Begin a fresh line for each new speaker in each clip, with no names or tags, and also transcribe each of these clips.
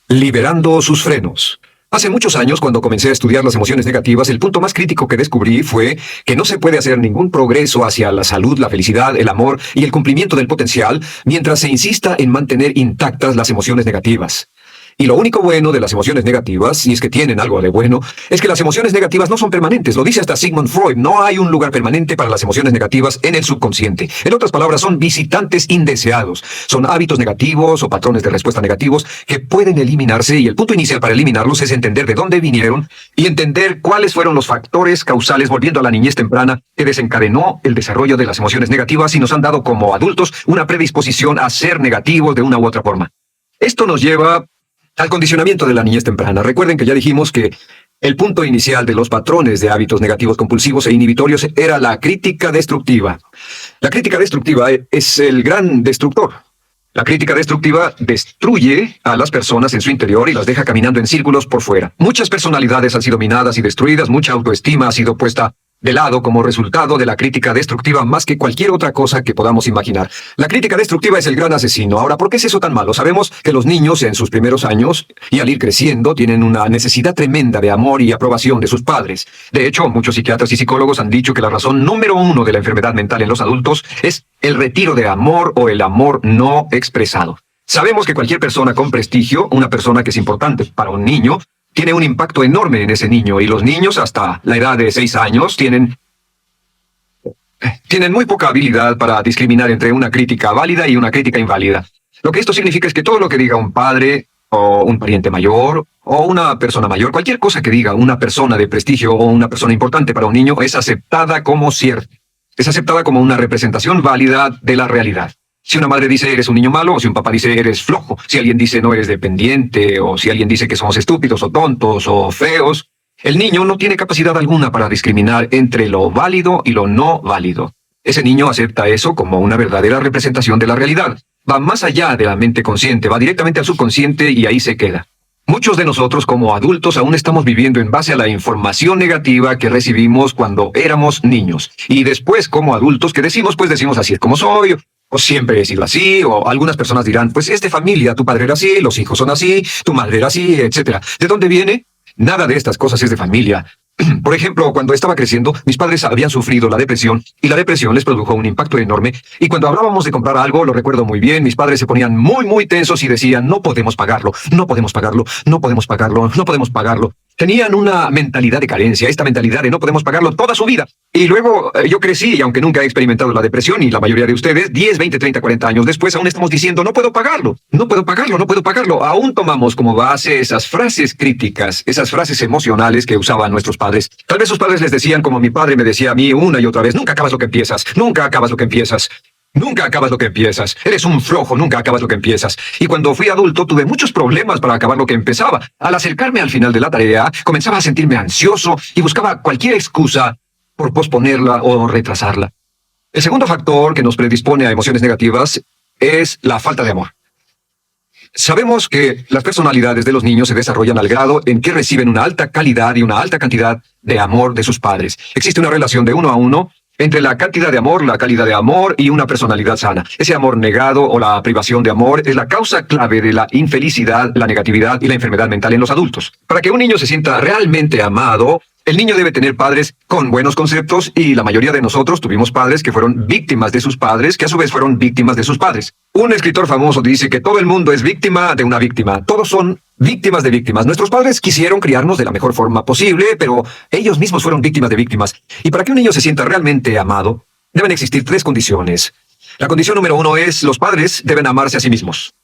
Liberando sus frenos. Hace muchos años, cuando comencé a estudiar las emociones negativas, el punto más crítico que descubrí fue que no se puede hacer ningún progreso hacia la salud, la felicidad, el amor y el cumplimiento del potencial mientras se insista en mantener intactas las emociones negativas. Y lo único bueno de las emociones negativas, si es que tienen algo de bueno, es que las emociones negativas no son permanentes. Lo dice hasta Sigmund Freud, no hay un lugar permanente para las emociones negativas en el subconsciente. En otras palabras, son visitantes indeseados. Son hábitos negativos o patrones de respuesta negativos que pueden eliminarse, y el punto inicial para eliminarlos es entender de dónde vinieron y entender cuáles fueron los factores causales, volviendo a la niñez temprana, que desencadenó el desarrollo de las emociones negativas y nos han dado como adultos una predisposición a ser negativos de una u otra forma. Esto nos lleva al condicionamiento de la niñez temprana. Recuerden que ya dijimos que el punto inicial de los patrones de hábitos negativos compulsivos e inhibitorios era la crítica destructiva. La crítica destructiva es el gran destructor. La crítica destructiva destruye a las personas en su interior y las deja caminando en círculos por fuera. Muchas personalidades han sido minadas y destruidas, mucha autoestima ha sido puesta de lado como resultado de la crítica destructiva más que cualquier otra cosa que podamos imaginar. La crítica destructiva es el gran asesino. Ahora, ¿por qué es eso tan malo? Sabemos que los niños en sus primeros años y al ir creciendo tienen una necesidad tremenda de amor y aprobación de sus padres. De hecho, muchos psiquiatras y psicólogos han dicho que la razón número uno de la enfermedad mental en los adultos es el retiro de amor o el amor no expresado. Sabemos que cualquier persona con prestigio, una persona que es importante para un niño, tiene un impacto enorme en ese niño, y los niños hasta la edad de 6 años tienen muy poca habilidad para discriminar entre una crítica válida y una crítica inválida. Lo que esto significa es que todo lo que diga un padre o un pariente mayor o una persona mayor, cualquier cosa que diga una persona de prestigio o una persona importante para un niño es aceptada como cierta. Es aceptada como una representación válida de la realidad. Si una madre dice eres un niño malo, o si un papá dice eres flojo, si alguien dice no eres dependiente, o si alguien dice que somos estúpidos o tontos o feos, el niño no tiene capacidad alguna para discriminar entre lo válido y lo no válido. Ese niño acepta eso como una verdadera representación de la realidad. Va más allá de la mente consciente, va directamente al subconsciente y ahí se queda. Muchos de nosotros como adultos aún estamos viviendo en base a la información negativa que recibimos cuando éramos niños. Y después como adultos que decimos así es como soy, o siempre he sido así, o algunas personas dirán, pues es de familia, tu padre era así, los hijos son así, tu madre era así, etc. ¿De dónde viene? Nada de estas cosas es de familia. Por ejemplo, cuando estaba creciendo, mis padres habían sufrido la depresión y la depresión les produjo un impacto enorme. Y cuando hablábamos de comprar algo, lo recuerdo muy bien, mis padres se ponían muy tensos y decían, no podemos pagarlo, no podemos pagarlo, no podemos pagarlo, no podemos pagarlo. Tenían una mentalidad de carencia, esta mentalidad de no podemos pagarlo toda su vida. Y luego yo crecí y aunque nunca he experimentado la depresión, y la mayoría de ustedes, 10, 20, 30, 40 años después, aún estamos diciendo, no puedo pagarlo, no puedo pagarlo, no puedo pagarlo. Aún tomamos como base esas frases críticas, esas frases emocionales que usaban nuestros padres. Tal vez sus padres les decían, como mi padre me decía a mí una y otra vez, nunca acabas lo que empiezas, nunca acabas lo que empiezas. Nunca acabas lo que empiezas. Eres un flojo, nunca acabas lo que empiezas. Y cuando fui adulto tuve muchos problemas para acabar lo que empezaba. Al acercarme al final de la tarea, comenzaba a sentirme ansioso y buscaba cualquier excusa por posponerla o retrasarla. El segundo factor que nos predispone a emociones negativas es la falta de amor. Sabemos que las personalidades de los niños se desarrollan al grado en que reciben una alta calidad y una alta cantidad de amor de sus padres. Existe una relación de 1 a 1 entre la cantidad de amor, la calidad de amor y una personalidad sana. Ese amor negado o la privación de amor es la causa clave de la infelicidad, la negatividad y la enfermedad mental en los adultos. Para que un niño se sienta realmente amado, el niño debe tener padres con buenos conceptos, y la mayoría de nosotros tuvimos padres que fueron víctimas de sus padres, que a su vez fueron víctimas de sus padres. Un escritor famoso dice que todo el mundo es víctima de una víctima. Todos son víctimas de víctimas. Nuestros padres quisieron criarnos de la mejor forma posible, pero ellos mismos fueron víctimas de víctimas. Y para que un niño se sienta realmente amado, deben existir 3 condiciones. La condición número 1 es: los padres deben amarse a sí mismos.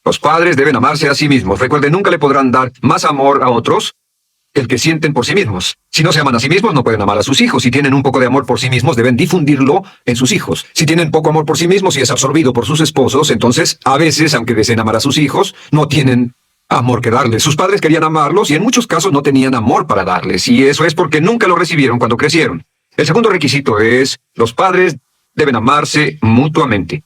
Los padres deben amarse a sí mismos. Recuerden, nunca le podrán dar más amor a otros que el que sienten por sí mismos. Si no se aman a sí mismos, no pueden amar a sus hijos. Si tienen un poco de amor por sí mismos, deben difundirlo en sus hijos. Si tienen poco amor por sí mismos y es absorbido por sus esposos, entonces, a veces, aunque deseen amar a sus hijos, no tienen amor que darles. Sus padres querían amarlos y en muchos casos no tenían amor para darles, y eso es porque nunca lo recibieron cuando crecieron. El segundo requisito es: los padres deben amarse mutuamente.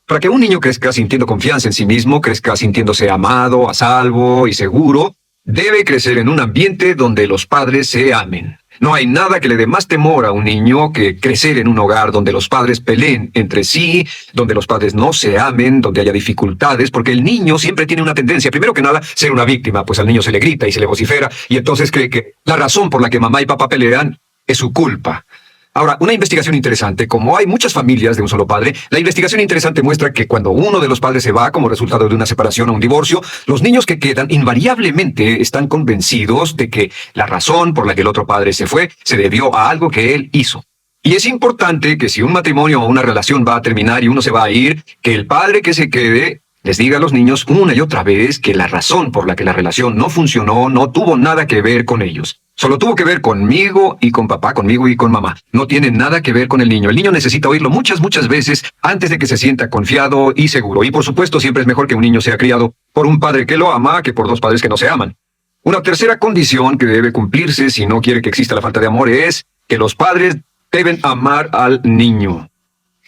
Para que un niño crezca sintiendo confianza en sí mismo, crezca sintiéndose amado, a salvo y seguro, debe crecer en un ambiente donde los padres se amen. No hay nada que le dé más temor a un niño que crecer en un hogar donde los padres peleen entre sí, donde los padres no se amen, donde haya dificultades, porque el niño siempre tiene una tendencia, primero que nada, ser una víctima, pues al niño se le grita y se le vocifera, y entonces cree que la razón por la que mamá y papá pelean es su culpa. Ahora, una investigación interesante, como hay muchas familias de un solo padre, la investigación interesante muestra que cuando uno de los padres se va como resultado de una separación o un divorcio, los niños que quedan invariablemente están convencidos de que la razón por la que el otro padre se fue se debió a algo que él hizo. Y es importante que si un matrimonio o una relación va a terminar y uno se va a ir, que el padre que se quede les diga a los niños una y otra vez que la razón por la que la relación no funcionó no tuvo nada que ver con ellos. Solo tuvo que ver conmigo y con papá, conmigo y con mamá. No tiene nada que ver con el niño. El niño necesita oírlo muchas veces antes de que se sienta confiado y seguro. Y por supuesto siempre es mejor que un niño sea criado por un padre que lo ama que por dos padres que no se aman. Una tercera condición que debe cumplirse si no quiere que exista la falta de amor es que los padres deben amar al niño.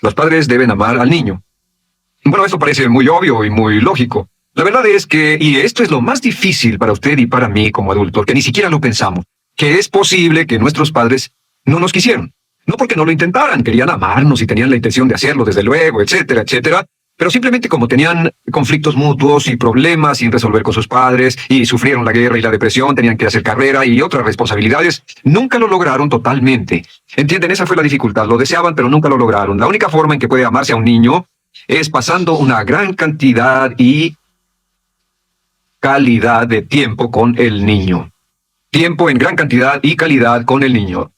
Los padres deben amar al niño. Bueno, esto parece muy obvio y muy lógico. La verdad es que, y esto es lo más difícil para usted y para mí como adultos, que ni siquiera lo pensamos, que es posible que nuestros padres no nos quisieron. No porque no lo intentaran, querían amarnos y tenían la intención de hacerlo, desde luego, etcétera, etcétera, pero simplemente como tenían conflictos mutuos y problemas sin resolver con sus padres, y sufrieron la guerra y la depresión, tenían que hacer carrera y otras responsabilidades, nunca lo lograron totalmente. ¿Entienden? Esa fue la dificultad. Lo deseaban, pero nunca lo lograron. La única forma en que puede amarse a un niño es pasando una gran cantidad y calidad de tiempo con el niño. Tiempo en gran cantidad y calidad con el niño.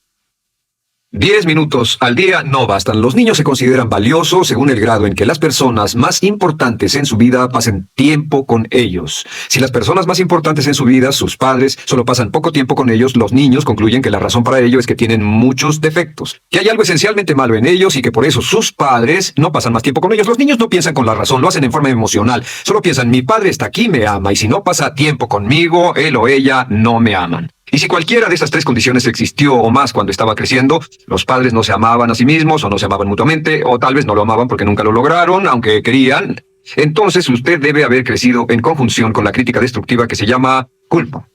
10 minutos al día no bastan. Los niños se consideran valiosos según el grado en que las personas más importantes en su vida pasen tiempo con ellos. Si las personas más importantes en su vida, sus padres, solo pasan poco tiempo con ellos, los niños concluyen que la razón para ello es que tienen muchos defectos, que hay algo esencialmente malo en ellos y que por eso sus padres no pasan más tiempo con ellos. Los niños no piensan con la razón, lo hacen en forma emocional. Solo piensan, mi padre está aquí, me ama, y si no pasa tiempo conmigo, él o ella no me aman. Y si cualquiera de esas tres condiciones existió o más cuando estaba creciendo, los padres no se amaban a sí mismos o no se amaban mutuamente, o tal vez no lo amaban porque nunca lo lograron, aunque querían, entonces usted debe haber crecido en conjunción con la crítica destructiva que se llama culpa.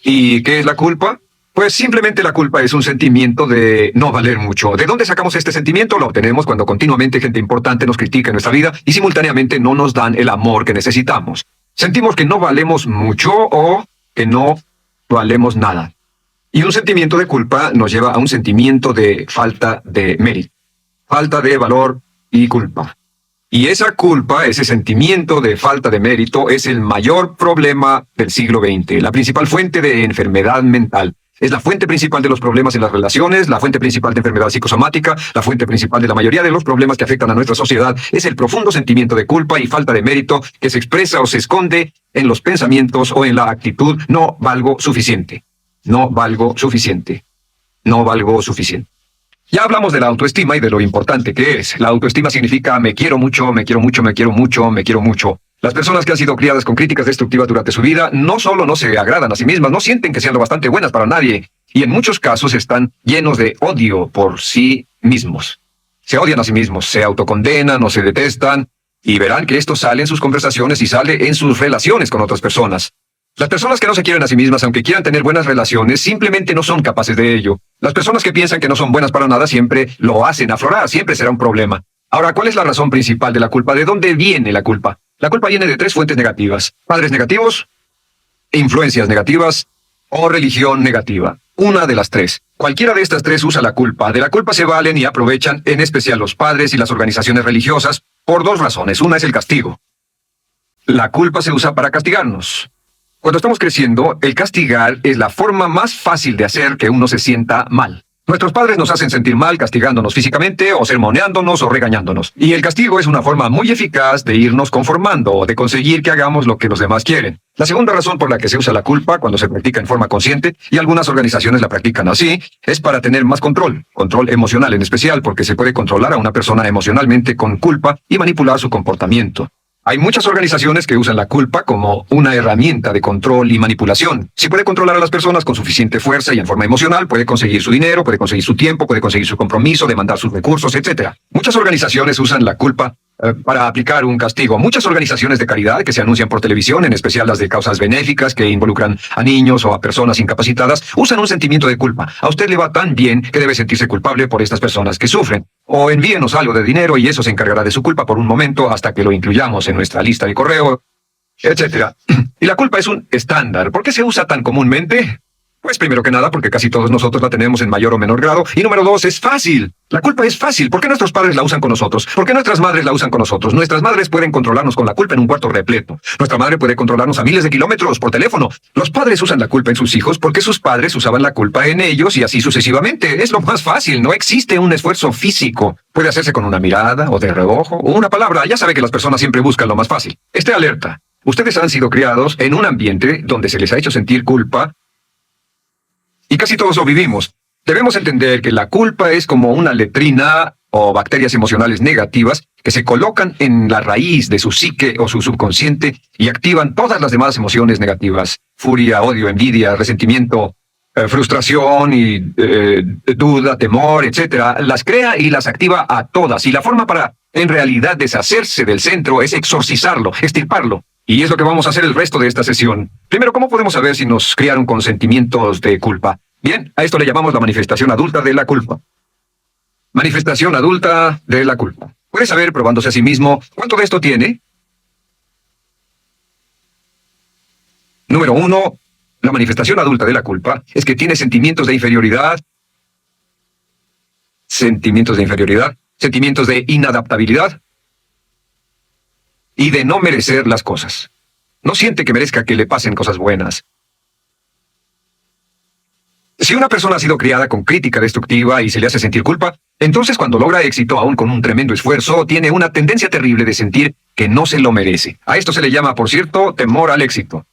¿Y qué es la culpa? Pues simplemente la culpa es un sentimiento de no valer mucho. ¿De dónde sacamos este sentimiento? Lo obtenemos cuando continuamente gente importante nos critica en nuestra vida y simultáneamente no nos dan el amor que necesitamos. Sentimos que no valemos mucho o que no valemos nada. Y un sentimiento de culpa nos lleva a un sentimiento de falta de mérito, falta de valor y culpa. Y esa culpa, ese sentimiento de falta de mérito, es el mayor problema del siglo XX, la principal fuente de enfermedad mental. Es la fuente principal de los problemas en las relaciones, la fuente principal de enfermedad psicosomática, la fuente principal de la mayoría de los problemas que afectan a nuestra sociedad. Es el profundo sentimiento de culpa y falta de mérito que se expresa o se esconde en los pensamientos o en la actitud. No valgo suficiente. No valgo suficiente. No valgo suficiente. Ya hablamos de la autoestima y de lo importante que es. La autoestima significa me quiero mucho, me quiero mucho, me quiero mucho, me quiero mucho. Las personas que han sido criadas con críticas destructivas durante su vida no solo no se agradan a sí mismas, no sienten que sean lo bastante buenas para nadie, y en muchos casos están llenos de odio por sí mismos. Se odian a sí mismos, se autocondenan o se detestan, y verán que esto sale en sus conversaciones y sale en sus relaciones con otras personas. Las personas que no se quieren a sí mismas, aunque quieran tener buenas relaciones, simplemente no son capaces de ello. Las personas que piensan que no son buenas para nada siempre lo hacen aflorar, siempre será un problema. Ahora, ¿cuál es la razón principal de la culpa? ¿De dónde viene la culpa? La culpa viene de tres fuentes negativas: padres negativos, influencias negativas o religión negativa. Una de las tres. Cualquiera de estas tres usa la culpa. De la culpa se valen y aprovechan, en especial los padres y las organizaciones religiosas, por dos razones. Una es el castigo. La culpa se usa para castigarnos. Cuando estamos creciendo, el castigar es la forma más fácil de hacer que uno se sienta mal. Nuestros padres nos hacen sentir mal castigándonos físicamente o sermoneándonos o regañándonos. Y el castigo es una forma muy eficaz de irnos conformando o de conseguir que hagamos lo que los demás quieren. La segunda razón por la que se usa la culpa cuando se practica en forma consciente, y algunas organizaciones la practican así, es para tener más control emocional en especial, porque se puede controlar a una persona emocionalmente con culpa y manipular su comportamiento. Hay muchas organizaciones que usan la culpa como una herramienta de control y manipulación. Si puede controlar a las personas con suficiente fuerza y en forma emocional, puede conseguir su dinero, puede conseguir su tiempo, puede conseguir su compromiso, demandar sus recursos, etc. Muchas organizaciones usan la culpa para aplicar un castigo. Muchas organizaciones de caridad que se anuncian por televisión, en especial las de causas benéficas que involucran a niños o a personas incapacitadas, usan un sentimiento de culpa. A usted le va tan bien que debe sentirse culpable por estas personas que sufren. O envíenos algo de dinero y eso se encargará de su culpa por un momento hasta que lo incluyamos en nuestra lista de correo, etcétera. Y la culpa es un estándar. ¿Por qué se usa tan comúnmente? Pues primero que nada, porque casi todos nosotros la tenemos en mayor o menor grado. Y número dos, es fácil. La culpa es fácil. ¿Por qué nuestros padres la usan con nosotros? ¿Por qué nuestras madres la usan con nosotros? Nuestras madres pueden controlarnos con la culpa en un cuarto repleto. Nuestra madre puede controlarnos a miles de kilómetros por teléfono. Los padres usan la culpa en sus hijos porque sus padres usaban la culpa en ellos y así sucesivamente. Es lo más fácil. No existe un esfuerzo físico. Puede hacerse con una mirada o de reojo o una palabra. Ya sabe que las personas siempre buscan lo más fácil. Esté alerta. Ustedes han sido criados en un ambiente donde se les ha hecho sentir culpa y casi todos lo vivimos. Debemos entender que la culpa es como una letrina o bacterias emocionales negativas que se colocan en la raíz de su psique o su subconsciente y activan todas las demás emociones negativas. Furia, odio, envidia, resentimiento, frustración y duda, temor, etcétera. Las crea y las activa a todas. Y la forma para, en realidad, deshacerse del centro es exorcizarlo, extirparlo. Y es lo que vamos a hacer el resto de esta sesión. Primero, ¿cómo podemos saber si nos criaron con sentimientos de culpa? Bien, a esto le llamamos la manifestación adulta de la culpa. Manifestación adulta de la culpa. Puede saber, probándose a sí mismo, ¿cuánto de esto tiene? Número 1, la manifestación adulta de la culpa es que tiene sentimientos de inferioridad, sentimientos de inadaptabilidad, y de no merecer las cosas. No siente que merezca que le pasen cosas buenas. Si una persona ha sido criada con crítica destructiva y se le hace sentir culpa, entonces cuando logra éxito, aún con un tremendo esfuerzo, tiene una tendencia terrible de sentir que no se lo merece. A esto se le llama, por cierto, temor al éxito.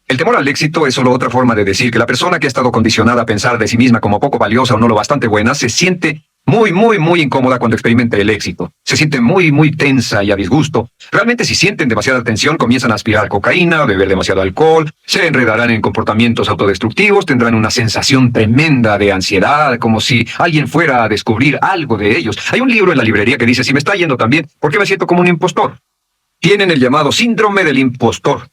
El temor al éxito es solo otra forma de decir que la persona que ha estado condicionada a pensar de sí misma como poco valiosa o no lo bastante buena, se siente muy incómoda cuando experimenta el éxito. Se siente muy tensa y a disgusto. Realmente si sienten demasiada tensión, comienzan a aspirar cocaína, a beber demasiado alcohol, se enredarán en comportamientos autodestructivos, tendrán una sensación tremenda de ansiedad, como si alguien fuera a descubrir algo de ellos. Hay un libro en la librería que dice, si me está yendo tan bien, ¿por qué me siento como un impostor? Tienen el llamado síndrome del impostor.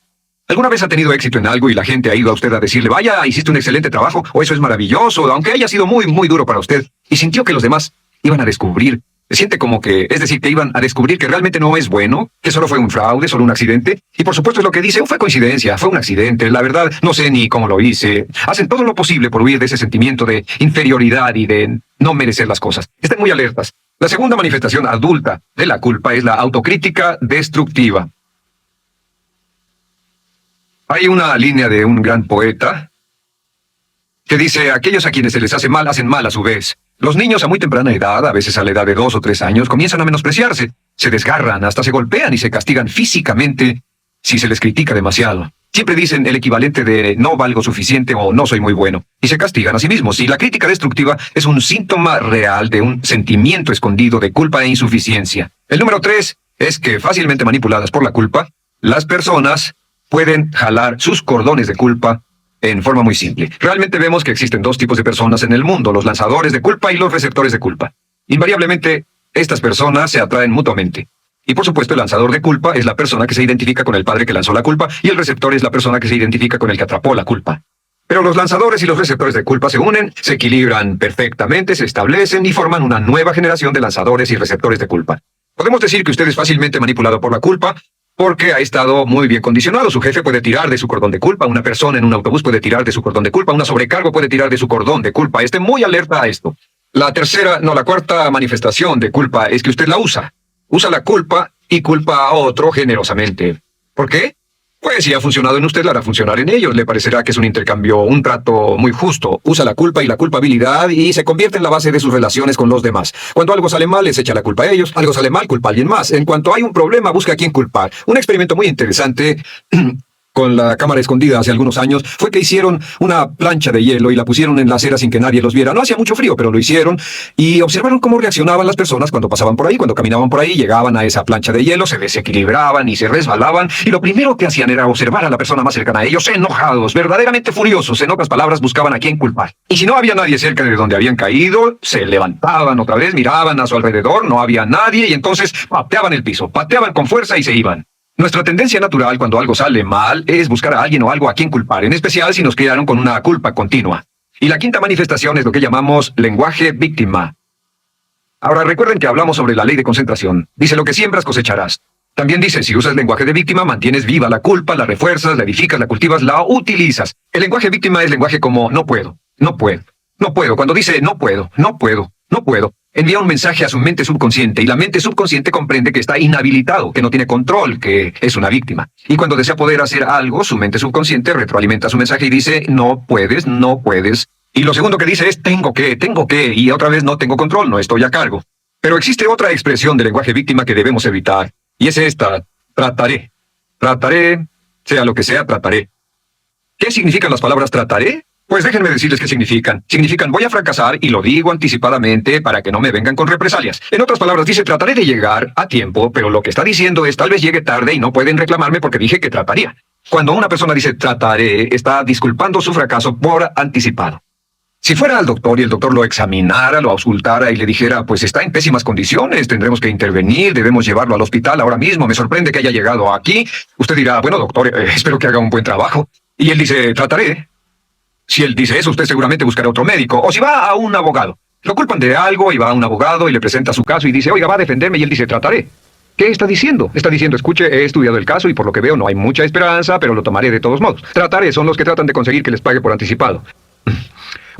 ¿Alguna vez ha tenido éxito en algo y la gente ha ido a usted a decirle, vaya, hiciste un excelente trabajo, o eso es maravilloso, aunque haya sido muy duro para usted, y sintió que los demás iban a descubrir? Se siente como que, es decir, que iban a descubrir que realmente no es bueno, que solo fue un fraude, solo un accidente, y por supuesto es lo que dice, fue coincidencia, fue un accidente, la verdad, no sé ni cómo lo hice. Hacen todo lo posible por huir de ese sentimiento de inferioridad y de no merecer las cosas. Estén muy alertas. La segunda manifestación adulta de la culpa es la autocrítica destructiva. Hay una línea de un gran poeta que dice, aquellos a quienes se les hace mal, hacen mal a su vez. Los niños a muy temprana edad, a veces a la edad de 2 o 3 años, comienzan a menospreciarse, se desgarran, hasta se golpean y se castigan físicamente si se les critica demasiado. Siempre dicen el equivalente de no valgo suficiente o no soy muy bueno, y se castigan a sí mismos. Y la crítica destructiva es un síntoma real de un sentimiento escondido de culpa e insuficiencia. El número 3 es que, fácilmente manipuladas por la culpa, las personas pueden jalar sus cordones de culpa en forma muy simple. Realmente vemos que existen 2 tipos de personas en el mundo, los lanzadores de culpa y los receptores de culpa. Invariablemente, estas personas se atraen mutuamente. Y por supuesto, el lanzador de culpa es la persona que se identifica con el padre que lanzó la culpa, y el receptor es la persona que se identifica con el que atrapó la culpa. Pero los lanzadores y los receptores de culpa se unen, se equilibran perfectamente, se establecen y forman una nueva generación de lanzadores y receptores de culpa. Podemos decir que usted es fácilmente manipulado por la culpa, porque ha estado muy bien condicionado. Su jefe puede tirar de su cordón de culpa, una persona en un autobús puede tirar de su cordón de culpa, una sobrecargo puede tirar de su cordón de culpa. Esté muy alerta a esto. La cuarta manifestación de culpa es que usted la usa. Usa la culpa y culpa a otro generosamente. ¿Por qué? Pues si ha funcionado en usted, la hará funcionar en ellos. Le parecerá que es un intercambio, un trato muy justo. Usa la culpa y la culpabilidad y se convierte en la base de sus relaciones con los demás. Cuando algo sale mal, les echa la culpa a ellos. Algo sale mal, culpa a alguien más. En cuanto hay un problema, busca a quién culpar. Un experimento muy interesante con la cámara escondida hace algunos años fue que hicieron una plancha de hielo y la pusieron en la acera sin que nadie los viera. No hacía mucho frío, pero lo hicieron y observaron cómo reaccionaban las personas cuando pasaban por ahí, cuando caminaban por ahí, llegaban a esa plancha de hielo, se desequilibraban y se resbalaban y lo primero que hacían era observar a la persona más cercana a ellos, enojados, verdaderamente furiosos. En otras palabras, buscaban a quién culpar. Y si no había nadie cerca de donde habían caído, se levantaban otra vez, miraban a su alrededor, no había nadie y entonces pateaban el piso, pateaban con fuerza y se iban. Nuestra tendencia natural cuando algo sale mal es buscar a alguien o algo a quien culpar, en especial si nos quedaron con una culpa continua. Y la quinta manifestación es lo que llamamos lenguaje víctima. Ahora recuerden que hablamos sobre la ley de concentración. Dice: lo que siembras cosecharás. También dice: si usas lenguaje de víctima, mantienes viva la culpa, la refuerzas, la edificas, la cultivas, la utilizas. El lenguaje víctima es lenguaje como no puedo, no puedo, no puedo. Cuando dice no puedo, no puedo, no puedo, envía un mensaje a su mente subconsciente y la mente subconsciente comprende que está inhabilitado, que no tiene control, que es una víctima. Y cuando desea poder hacer algo, su mente subconsciente retroalimenta su mensaje y dice: no puedes, no puedes. Y lo segundo que dice es tengo que, y otra vez no tengo control, no estoy a cargo. Pero existe otra expresión de lenguaje víctima que debemos evitar, y es esta: trataré. Trataré, sea lo que sea, trataré. ¿Qué significan las palabras trataré? Pues déjenme decirles qué significan. Significan voy a fracasar y lo digo anticipadamente para que no me vengan con represalias. En otras palabras, dice trataré de llegar a tiempo, pero lo que está diciendo es tal vez llegue tarde y no pueden reclamarme porque dije que trataría. Cuando una persona dice trataré, está disculpando su fracaso por anticipado. Si fuera al doctor y el doctor lo examinara, lo auscultara y le dijera, pues está en pésimas condiciones, tendremos que intervenir, debemos llevarlo al hospital ahora mismo, me sorprende que haya llegado aquí, usted dirá, bueno doctor, espero que haga un buen trabajo. Y él dice, trataré. Si él dice eso, usted seguramente buscará otro médico. O si va a un abogado. Lo culpan de algo y va a un abogado y le presenta su caso y dice, oiga, va a defenderme, y él dice, trataré. ¿Qué está diciendo? Está diciendo, escuche, he estudiado el caso y por lo que veo no hay mucha esperanza, pero lo tomaré de todos modos. Trataré son los que tratan de conseguir que les pague por anticipado.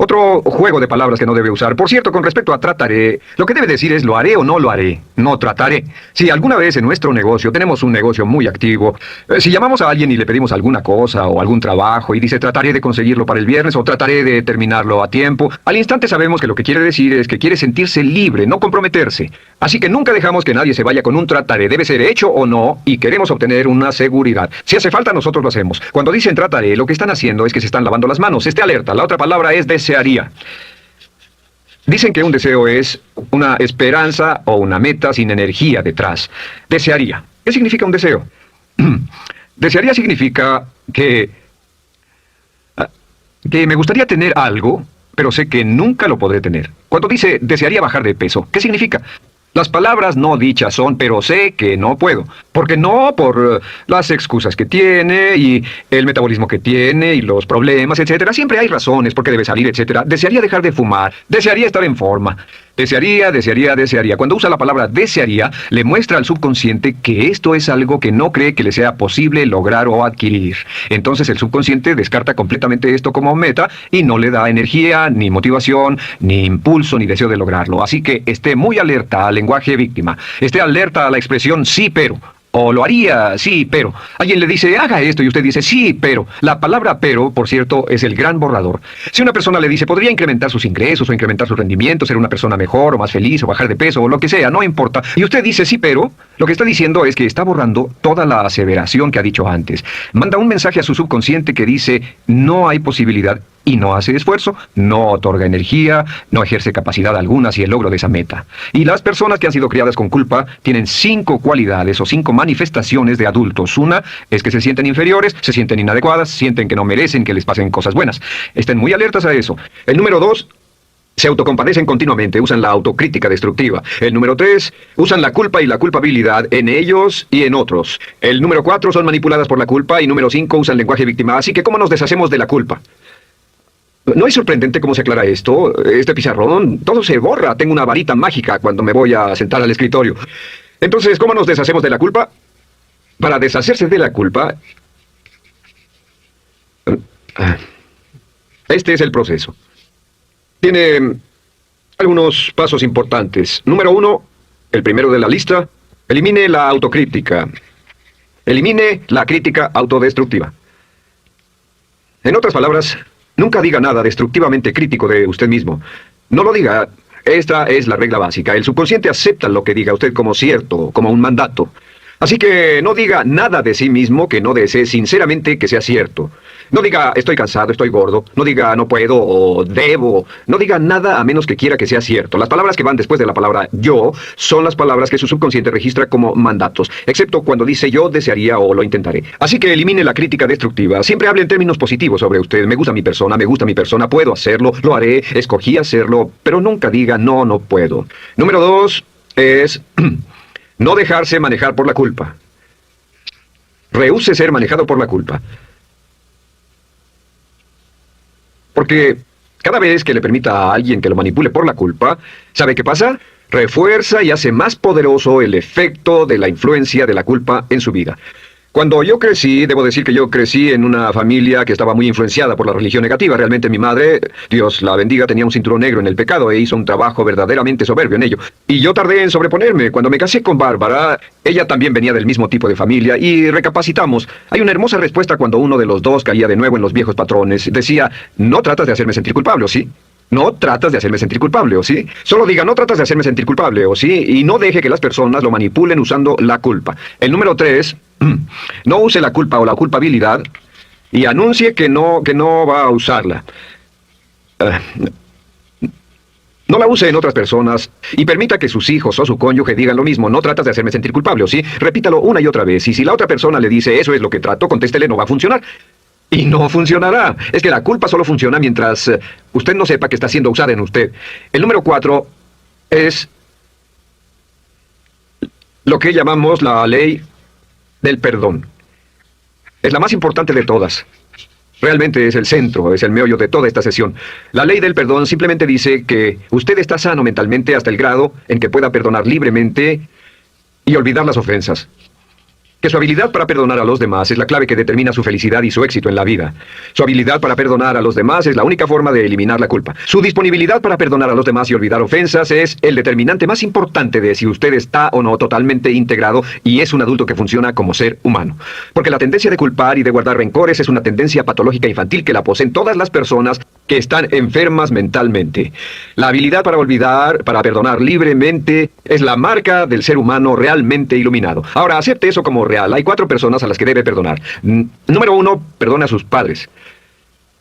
Otro juego de palabras que no debe usar. Por cierto, con respecto a trataré, lo que debe decir es lo haré o no lo haré. No trataré. Si alguna vez en nuestro negocio tenemos un negocio muy activo, si llamamos a alguien y le pedimos alguna cosa o algún trabajo y dice trataré de conseguirlo para el viernes o trataré de terminarlo a tiempo, al instante sabemos que lo que quiere decir es que quiere sentirse libre, no comprometerse. Así que nunca dejamos que nadie se vaya con un trataré. Debe ser hecho o no y queremos obtener una seguridad. Si hace falta, nosotros lo hacemos. Cuando dicen trataré, lo que están haciendo es que se están lavando las manos. Esté alerta. La otra palabra es desearía. Dicen que un deseo es una esperanza o una meta sin energía detrás. Desearía. ¿Qué significa un deseo? Desearía significa que me gustaría tener algo, pero sé que nunca lo podré tener. Cuando dice desearía bajar de peso, ¿qué significa? Las palabras no dichas son, pero sé que no puedo. Porque no, por las excusas que tiene y el metabolismo que tiene y los problemas, etcétera. Siempre hay razones por qué debe salir, etcétera. Desearía dejar de fumar, desearía estar en forma. Desearía. Cuando usa la palabra desearía, le muestra al subconsciente que esto es algo que no cree que le sea posible lograr o adquirir. Entonces el subconsciente descarta completamente esto como meta y no le da energía, ni motivación, ni impulso, ni deseo de lograrlo. Así que esté muy alerta al lenguaje víctima. Esté alerta a la expresión sí, pero. O lo haría, sí, pero. Alguien le dice, haga esto, y usted dice, sí, pero. La palabra pero, por cierto, es el gran borrador. Si una persona le dice, podría incrementar sus ingresos o incrementar su rendimiento, ser una persona mejor o más feliz o bajar de peso o lo que sea, no importa. Y usted dice, sí, pero, lo que está diciendo es que está borrando toda la aseveración que ha dicho antes. Manda un mensaje a su subconsciente que dice, no hay posibilidad. Y no hace esfuerzo, no otorga energía, no ejerce capacidad alguna hacia el logro de esa meta. Y las personas que han sido criadas con culpa tienen 5 cualidades o 5 manifestaciones de adultos. Una es que se sienten inferiores, se sienten inadecuadas, sienten que no merecen que les pasen cosas buenas. Estén muy alertas a eso. El número 2, se autocompadecen continuamente, usan la autocrítica destructiva. El número 3, usan la culpa y la culpabilidad en ellos y en otros. El número 4, son manipuladas por la culpa. Y número 5, usan lenguaje víctima. Así que, ¿cómo nos deshacemos de la culpa? ¿No es sorprendente cómo se aclara esto? Este pizarrón, todo se borra. Tengo una varita mágica cuando me voy a sentar al escritorio. Entonces, ¿cómo nos deshacemos de la culpa? Para deshacerse de la culpa, este es el proceso. Tiene algunos pasos importantes. Número 1, el primero de la lista, elimine la autocrítica. Elimine la crítica autodestructiva. En otras palabras, nunca diga nada destructivamente crítico de usted mismo. No lo diga. Esta es la regla básica. El subconsciente acepta lo que diga usted como cierto, como un mandato. Así que no diga nada de sí mismo que no desee sinceramente que sea cierto. No diga estoy cansado, estoy gordo. No diga no puedo o debo. No diga nada a menos que quiera que sea cierto. Las palabras que van después de la palabra yo son las palabras que su subconsciente registra como mandatos, excepto cuando dice yo desearía o lo intentaré. Así que elimine la crítica destructiva. Siempre hable en términos positivos sobre usted. Me gusta mi persona, puedo hacerlo, lo haré, escogí hacerlo, pero nunca diga no, no puedo. Número 2 es no dejarse manejar por la culpa. Rehúse ser manejado por la culpa. Porque cada vez que le permita a alguien que lo manipule por la culpa, ¿sabe qué pasa? Refuerza y hace más poderoso el efecto de la influencia de la culpa en su vida. Cuando yo crecí, debo decir que yo crecí en una familia que estaba muy influenciada por la religión negativa. Realmente mi madre, Dios la bendiga, tenía un cinturón negro en el pecado e hizo un trabajo verdaderamente soberbio en ello. Y yo tardé en sobreponerme. Cuando me casé con Bárbara, ella también venía del mismo tipo de familia y recapacitamos. Hay una hermosa respuesta cuando uno de los dos caía de nuevo en los viejos patrones. Decía, no tratas de hacerme sentir culpable, ¿o sí? No tratas de hacerme sentir culpable, ¿o sí? Solo diga, no tratas de hacerme sentir culpable, ¿o sí? Y no deje que las personas lo manipulen usando la culpa. El número 3, no use la culpa o la culpabilidad y anuncie que no va a usarla. No la use en otras personas y permita que sus hijos o su cónyuge digan lo mismo. No tratas de hacerme sentir culpable, ¿o sí? Repítalo una y otra vez. Y si la otra persona le dice, eso es lo que trato, contéstele, no va a funcionar. Y no funcionará. Es que la culpa solo funciona mientras usted no sepa que está siendo usada en usted. El número 4 es lo que llamamos la ley del perdón. Es la más importante de todas. Realmente es el centro, es el meollo de toda esta sesión. La ley del perdón simplemente dice que usted está sano mentalmente hasta el grado en que pueda perdonar libremente y olvidar las ofensas. Que su habilidad para perdonar a los demás es la clave que determina su felicidad y su éxito en la vida. Su habilidad para perdonar a los demás es la única forma de eliminar la culpa. Su disponibilidad para perdonar a los demás y olvidar ofensas es el determinante más importante de si usted está o no totalmente integrado y es un adulto que funciona como ser humano. Porque la tendencia de culpar y de guardar rencores es una tendencia patológica infantil que la poseen todas las personas que están enfermas mentalmente. La habilidad para olvidar, para perdonar libremente, es la marca del ser humano realmente iluminado. Ahora, acepte eso como real. Hay 4 personas a las que debe perdonar. Número 1, perdone a sus padres.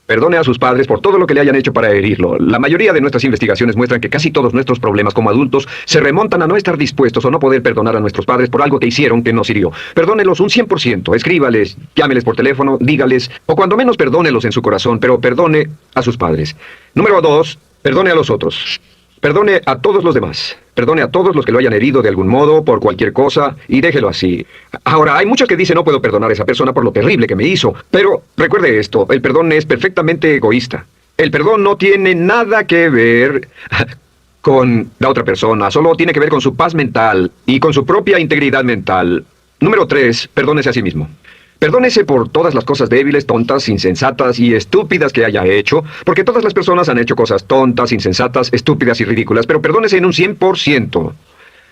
Perdone a sus padres por todo lo que le hayan hecho para herirlo. La mayoría de nuestras investigaciones muestran que casi todos nuestros problemas como adultos se remontan a no estar dispuestos o no poder perdonar a nuestros padres por algo que hicieron que nos hirió. Perdónelos un 100%. Escríbales, llámeles por teléfono, dígales, o cuando menos perdónelos en su corazón, pero perdone a sus padres. Número 2, perdone a los otros. Perdone a todos los demás. Perdone a todos los que lo hayan herido de algún modo, por cualquier cosa, y déjelo así. Ahora, hay muchos que dicen no puedo perdonar a esa persona por lo terrible que me hizo. Pero recuerde esto, el perdón es perfectamente egoísta. El perdón no tiene nada que ver con la otra persona, solo tiene que ver con su paz mental y con su propia integridad mental. Número 3, perdónese a sí mismo. Perdónese por todas las cosas débiles, tontas, insensatas y estúpidas que haya hecho, porque todas las personas han hecho cosas tontas, insensatas, estúpidas y ridículas, pero perdónese en un 100%.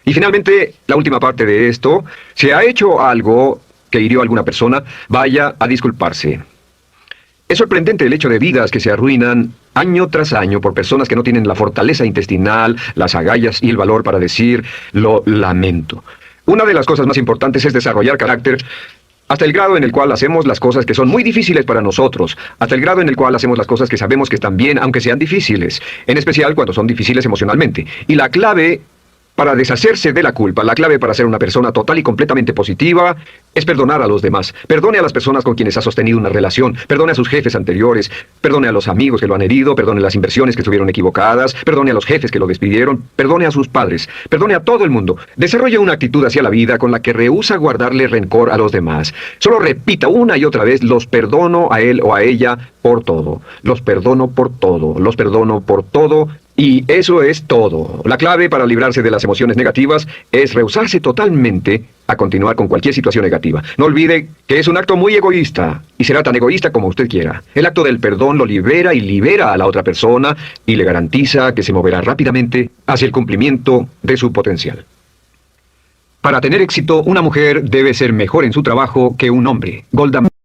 Y finalmente, la última parte de esto, si ha hecho algo que hirió a alguna persona, vaya a disculparse. Es sorprendente el hecho de vidas que se arruinan año tras año por personas que no tienen la fortaleza intestinal, las agallas y el valor para decir lo lamento. Una de las cosas más importantes es desarrollar carácter hasta el grado en el cual hacemos las cosas que son muy difíciles para nosotros, hasta el grado en el cual hacemos las cosas que sabemos que están bien, aunque sean difíciles, en especial cuando son difíciles emocionalmente. Y la clave para deshacerse de la culpa, la clave para ser una persona total y completamente positiva, es perdonar a los demás. Perdone a las personas con quienes ha sostenido una relación, perdone a sus jefes anteriores, perdone a los amigos que lo han herido, perdone las inversiones que estuvieron equivocadas, perdone a los jefes que lo despidieron, perdone a sus padres, perdone a todo el mundo. Desarrolle una actitud hacia la vida con la que rehúsa guardarle rencor a los demás. Solo repita una y otra vez, los perdono a él o a ella por todo. Los perdono por todo, los perdono por todo. Y eso es todo. La clave para librarse de las emociones negativas es rehusarse totalmente a continuar con cualquier situación negativa. No olvide que es un acto muy egoísta y será tan egoísta como usted quiera. El acto del perdón lo libera y libera a la otra persona y le garantiza que se moverá rápidamente hacia el cumplimiento de su potencial. Para tener éxito, una mujer debe ser mejor en su trabajo que un hombre. Golda